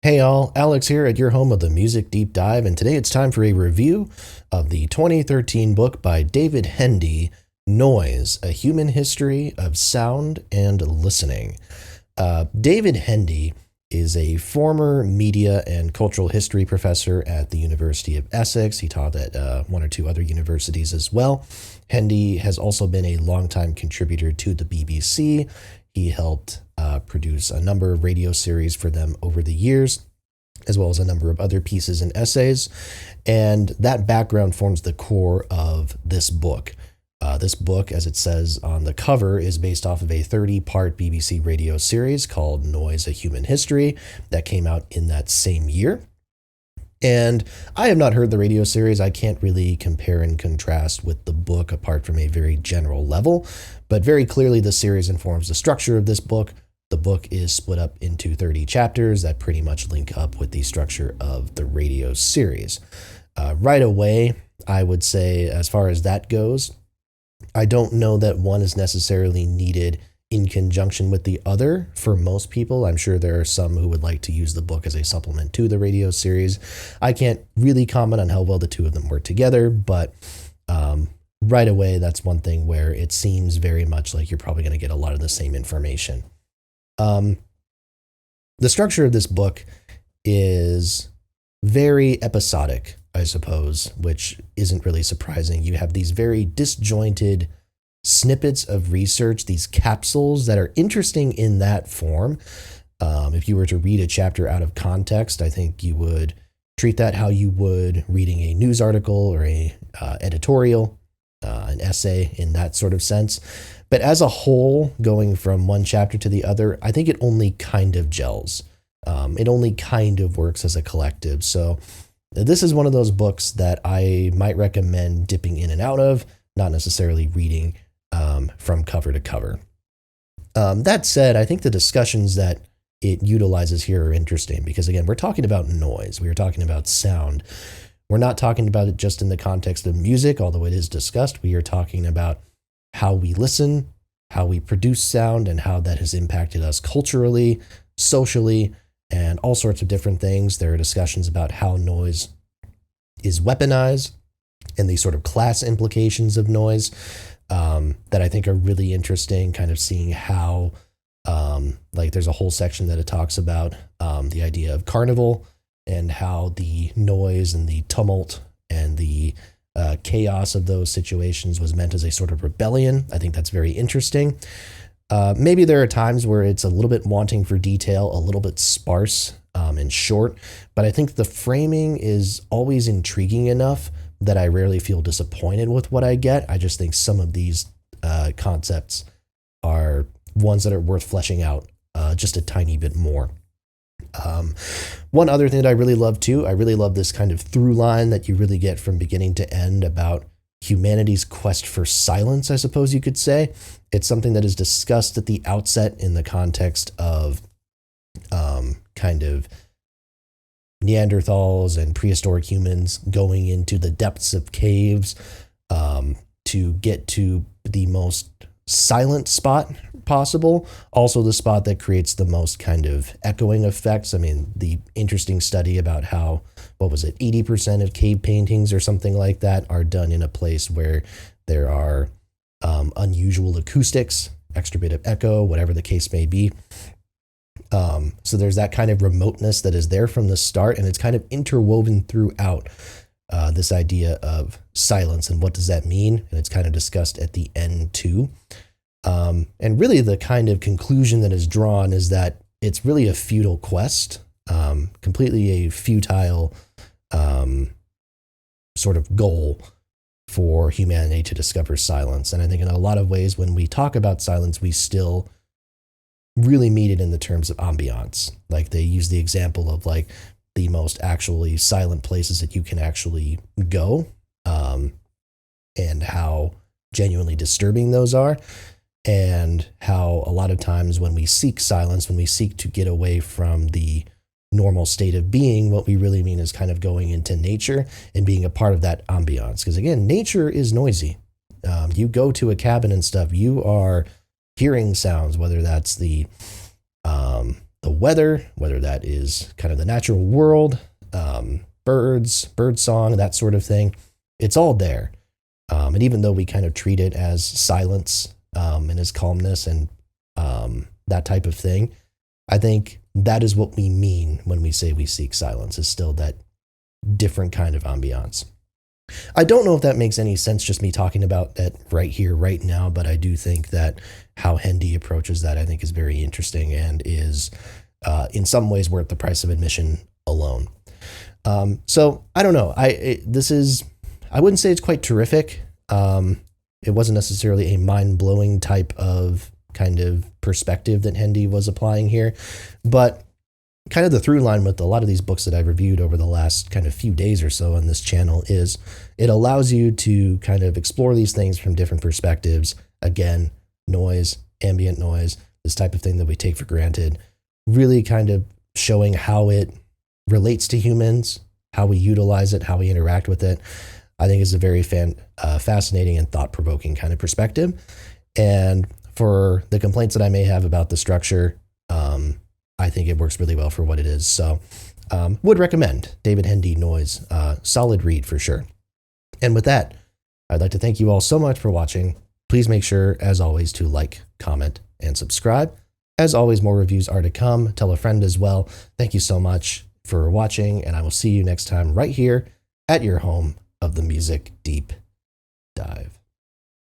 Hey all, Alex here at your home of the Music Deep Dive, and today it's time for a review of the 2013 book by David Hendy, Noise, A Human History of Sound and Listening. David Hendy is a former media and cultural history professor at the University of Essex. He taught at one or two other universities as well. Hendy has also been a longtime contributor to the BBC. He helped produce a number of radio series for them over the years, as well as a number of other pieces and essays. And that background forms the core of this book. This book, as it says on the cover, is based off of a 30-part BBC radio series called Noise, A Human History that came out in that same year. And I have not heard the radio series. I can't really compare and contrast with the book apart from a very general level, but very clearly the series informs the structure of this book. The book is split up into 30 chapters that pretty much link up with the structure of the radio series. Right away, I would say, as far as that goes, I don't know that one is necessarily needed in conjunction with the other for most people. I'm sure there are some who would like to use the book as a supplement to the radio series. I can't really comment on how well the two of them work together, but right away, that's one thing where it seems very much like you're probably going to get a lot of the same information. The structure of this book is very episodic, I suppose, which isn't really surprising. You have these very disjointed snippets of research, these capsules that are interesting in that form. If you were to read a chapter out of context, I think you would treat that how you would reading a news article or a editorial, an essay in that sort of sense. But as a whole, going from one chapter to the other, I think it only kind of gels. It only kind of works as a collective. So this is one of those books that I might recommend dipping in and out of, not necessarily reading from cover to cover. That said, I think the discussions that it utilizes here are interesting because, again, we're talking about noise. We are talking about sound. We're not talking about it just in the context of music, although it is discussed. We are talking about how we listen, how we produce sound, and how that has impacted us culturally, socially, and all sorts of different things. There are discussions about how noise is weaponized and the sort of class implications of noise that I think are really interesting, kind of seeing how, like there's a whole section that it talks about the idea of carnival and how the noise and the tumult and the chaos of those situations was meant as a sort of rebellion. I think that's very interesting. Maybe there are times where it's a little bit wanting for detail, a little bit sparse and short, but I think the framing is always intriguing enough that I rarely feel disappointed with what I get. I just think some of these concepts are ones that are worth fleshing out just a tiny bit more. One other thing that I really love too, I really love this kind of through line that you really get from beginning to end about humanity's quest for silence, I suppose you could say. It's something that is discussed at the outset in the context of kind of Neanderthals and prehistoric humans going into the depths of caves to get to the most silent spot possible, also the spot that creates the most kind of echoing effects. I mean, the interesting study about how, 80% of cave paintings or something like that are done in a place where there are unusual acoustics, extra bit of echo, whatever the case may be. So there's that kind of remoteness that is there from the start, and it's kind of interwoven throughout this idea of silence and what does that mean, and it's kind of discussed at the end too. And really the kind of conclusion that is drawn is that it's really a futile quest, completely a futile sort of goal for humanity to discover silence. And I think in a lot of ways, when we talk about silence, we still really mean it in the terms of ambiance. Like they use the example of like the most actually silent places that you can actually go, and how genuinely disturbing those are. And how a lot of times when we seek silence, when we seek to get away from the normal state of being, what we really mean is kind of going into nature and being a part of that ambiance. Because again, nature is noisy. You go to a cabin and stuff, you are hearing sounds, whether that's the weather, whether that is kind of the natural world, birds, bird song, that sort of thing. It's all there. And even though we kind of treat it as silence and as calmness and that type of thing, I think that is what we mean when we say we seek silence, is still that different kind of ambiance. I don't know if that makes any sense, just me talking about that right here, right now, but I do think that how Hendy approaches that, I think, is very interesting and is in some ways worth the price of admission alone. So I don't know. I wouldn't say it's quite terrific. It wasn't necessarily a mind-blowing type of kind of perspective that Hendy was applying here, but kind of the through line with a lot of these books that I've reviewed over the last kind of few days or so on this channel is it allows you to kind of explore these things from different perspectives. Again, noise, ambient noise, this type of thing that we take for granted, really kind of showing how it relates to humans, how we utilize it, how we interact with it. I think is a very fascinating and thought-provoking kind of perspective. And for the complaints that I may have about the structure, I think it works really well for what it is. So would recommend David Hendy, Noise. Solid read for sure. And with that, I'd like to thank you all so much for watching. Please make sure, as always, to like, comment, and subscribe. As always, more reviews are to come. Tell a friend as well. Thank you so much for watching, and I will see you next time right here at your home of the Music Deep Dive.